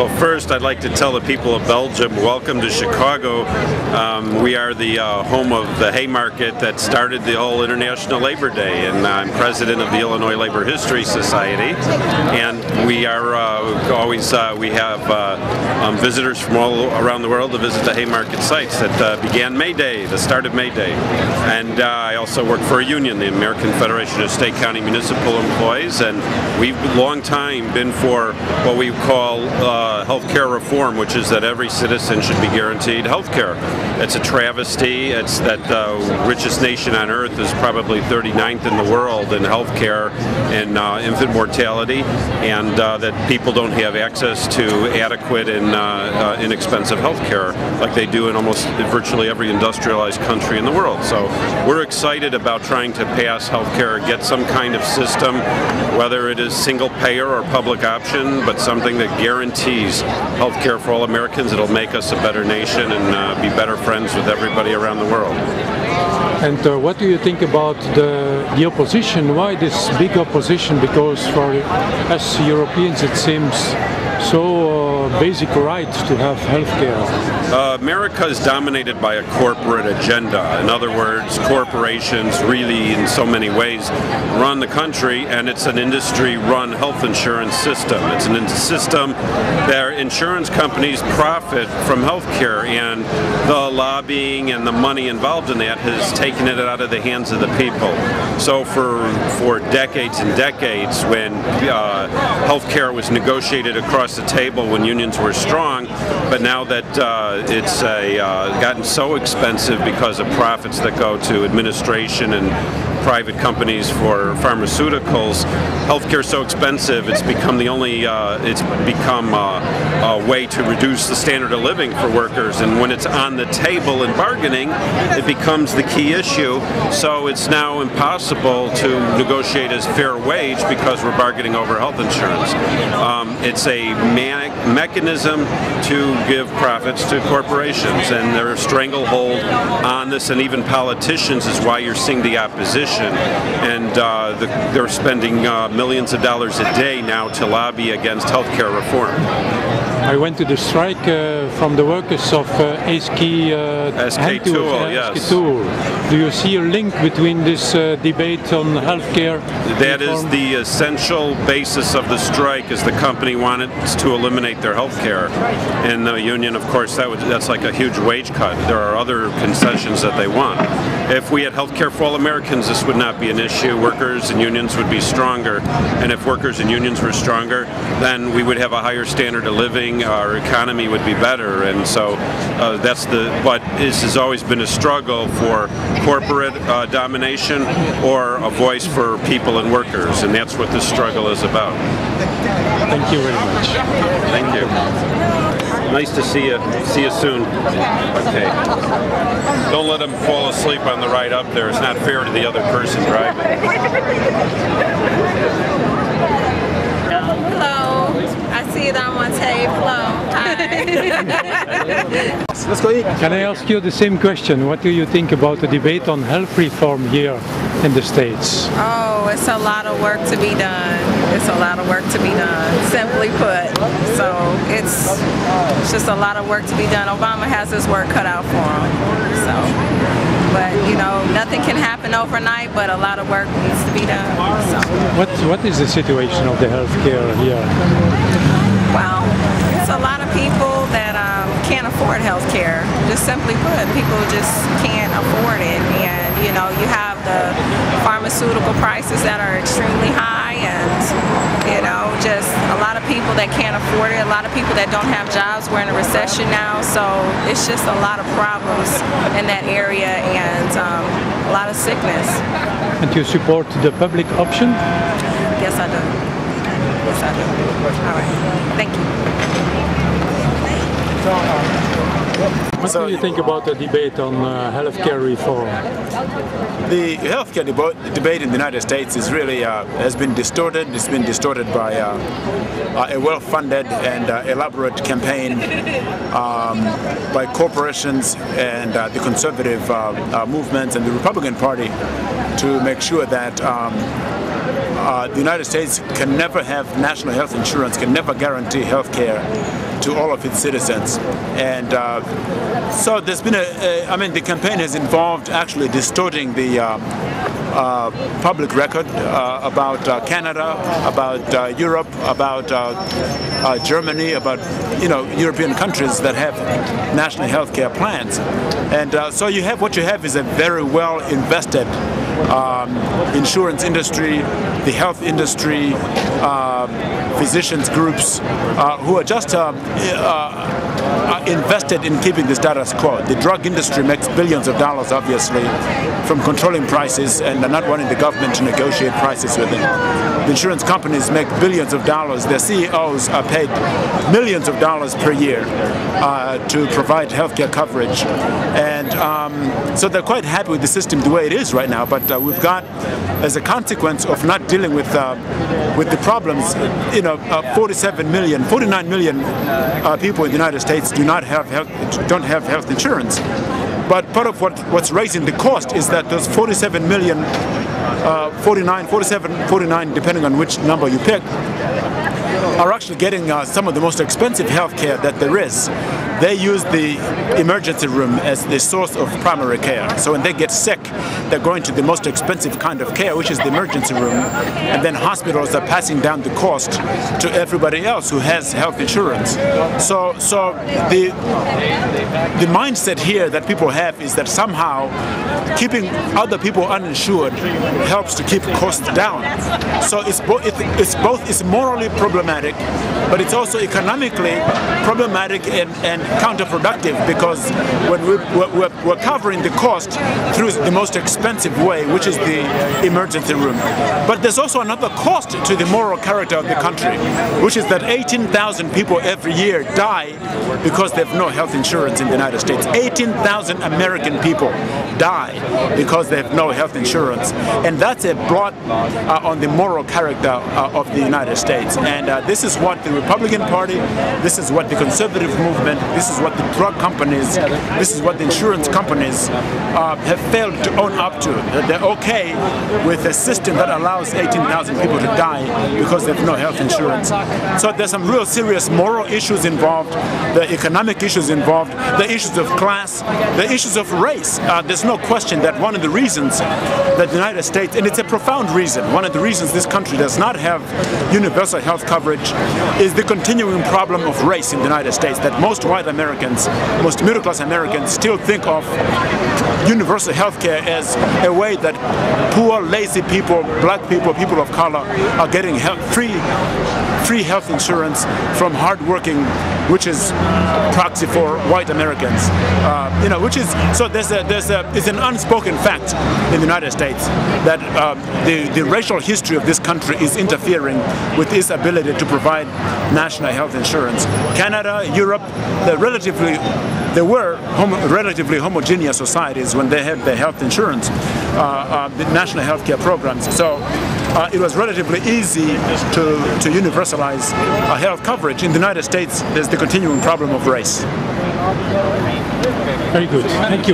Well, first, I'd like to tell the people of Belgium, welcome to Chicago. We are the home of the Haymarket that started the whole International Labor Day, and I'm president of the Illinois Labor History Society. And we are we have visitors from all around the world to visit the Haymarket sites that began May Day, the start of May Day. And I also work for a union, the American Federation of State, County, Municipal Employees, and we've long time been for what we call healthcare reform, which is that every citizen should be guaranteed healthcare. It's a travesty. It's that the richest nation on earth is probably 39th in the world in healthcare and infant mortality, and that people don't have access to adequate and inexpensive healthcare like they do in almost virtually every industrialized country in the world. So we're excited about trying to pass healthcare, get some kind of system, whether it is single payer or public option, but something that guarantees healthcare for all Americans. It'll make us a better nation and be better friends with everybody around the world. And what do you think about the opposition? Why this big opposition? Because for us Europeans it seems so basic right to have healthcare. America is dominated by a corporate agenda. In other words, corporations really, in so many ways, run the country, and it's an industry-run health insurance system. It's a system that insurance companies profit from healthcare, and the lobbying and the money involved in that has taken it out of the hands of the people. So for decades and decades, when healthcare was negotiated across the table, when unions were strong, but now that it's gotten so expensive because of profits that go to administration and private companies for pharmaceuticals, healthcare is so expensive. It's become the only. It's become a way to reduce the standard of living for workers, and when it's on the table in bargaining, it becomes the key issue. So it's now impossible to negotiate as fair wage because we're bargaining over health insurance. It's a mechanism to give profits to corporations, and their stranglehold on this, and even politicians, is why you're seeing the opposition. And they're spending millions of dollars a day now to lobby against healthcare reform. I went to the strike from the workers of SK Tool, yes. Do you see a link between this debate on healthcare? That is the essential basis of the strike, is the company wanted to eliminate their healthcare. And the union, of course, that's like a huge wage cut. There are other concessions that they want. If we had healthcare for all Americans, this would not be an issue. Workers and unions would be stronger. And if workers and unions were stronger, then we would have a higher standard of living. Our economy would be better, and so but this has always been a struggle for corporate domination or a voice for people and workers, and that's what this struggle is about. Thank you very much. Thank you. Nice to see you. See you soon. Okay. Don't let them fall asleep on the ride up there. It's not fair to the other person driving. I see it on my tape. Hello. Hi. Can I ask you the same question? What do you think about the debate on health reform here in the States? Oh, it's a lot of work to be done. It's a lot of work to be done, simply put. So it's just a lot of work to be done. Obama has his work cut out for him. So, but you know, nothing can happen overnight, but a lot of work needs to be done. So. What is the situation of the healthcare here? Well, it's a lot of people that can't afford health care. Just simply put, people just can't afford it. And, you know, you have the pharmaceutical prices that are extremely high, and, you know, just a lot of people that can't afford it, a lot of people that don't have jobs. We're in a recession now, so it's just a lot of problems in that area, and a lot of sickness. And you support the public option? Yes, I do. Yes, I do. All right. Thank you. What do you think about the debate on healthcare reform? The healthcare debate in the United States is really has been distorted. It's been distorted by a well-funded and elaborate campaign by corporations and the conservative movements and the Republican Party to make sure that the United States can never have national health insurance, can never guarantee health care to all of its citizens. And so there's been the campaign has involved actually distorting the public record about Canada, about Europe, about Germany, about European countries that have national health care plans. And so what you have is a very well invested insurance industry, the health industry, physicians groups who are just invested in keeping the status quo. The drug industry makes billions of dollars, obviously, from controlling prices and not wanting the government to negotiate prices with them. The insurance companies make billions of dollars. Their CEOs are paid millions of dollars per year to provide healthcare coverage. And so they're quite happy with the system the way it is right now. But we've got, as a consequence of not dealing with the problems, 49 million people in the United States don't have health insurance. But part of what's raising the cost is that those 47 million, 49, depending on which number you pick, are actually getting some of the most expensive health care that there is. They use the emergency room as the source of primary care. So when they get sick, they're going to the most expensive kind of care, which is the emergency room. And then hospitals are passing down the cost to everybody else who has health insurance. So the mindset here that people have is that somehow keeping other people uninsured helps to keep costs down. So it's morally problematic, but it's also economically problematic and counterproductive, because when we're covering the cost through the most expensive way, which is the emergency room. But there's also another cost to the moral character of the country, which is that 18,000 people every year die because they have no health insurance in the United States. 18,000 American people die because they have no health insurance. And that's a blot on the moral character of the United States. And this is what the Republican Party, this is what the conservative movement, this is what the drug companies, this is what the insurance companies have failed to own up to. They're okay with a system that allows 18,000 people to die because they have no health insurance. So there's some real serious moral issues involved, the economic issues involved, the issues of class, the issues of race. There's no question that one of the reasons that the United States, and it's a profound reason, one of the reasons this country does not have universal health coverage is the continuing problem of race in the United States, that most white Americans, most middle-class Americans still think of universal health care as a way that poor, lazy people, black people, people of color are getting free health insurance from hardworking, which is proxy for white Americans. It's an unspoken fact in the United States that the racial history of this country is interfering with its ability to provide national health insurance. Canada, Europe, they were relatively homogeneous societies when they had their health insurance, the national health care programs. So it was relatively easy to universalize health coverage. In the United States, there's the continuing problem of race. Very good. Thank you.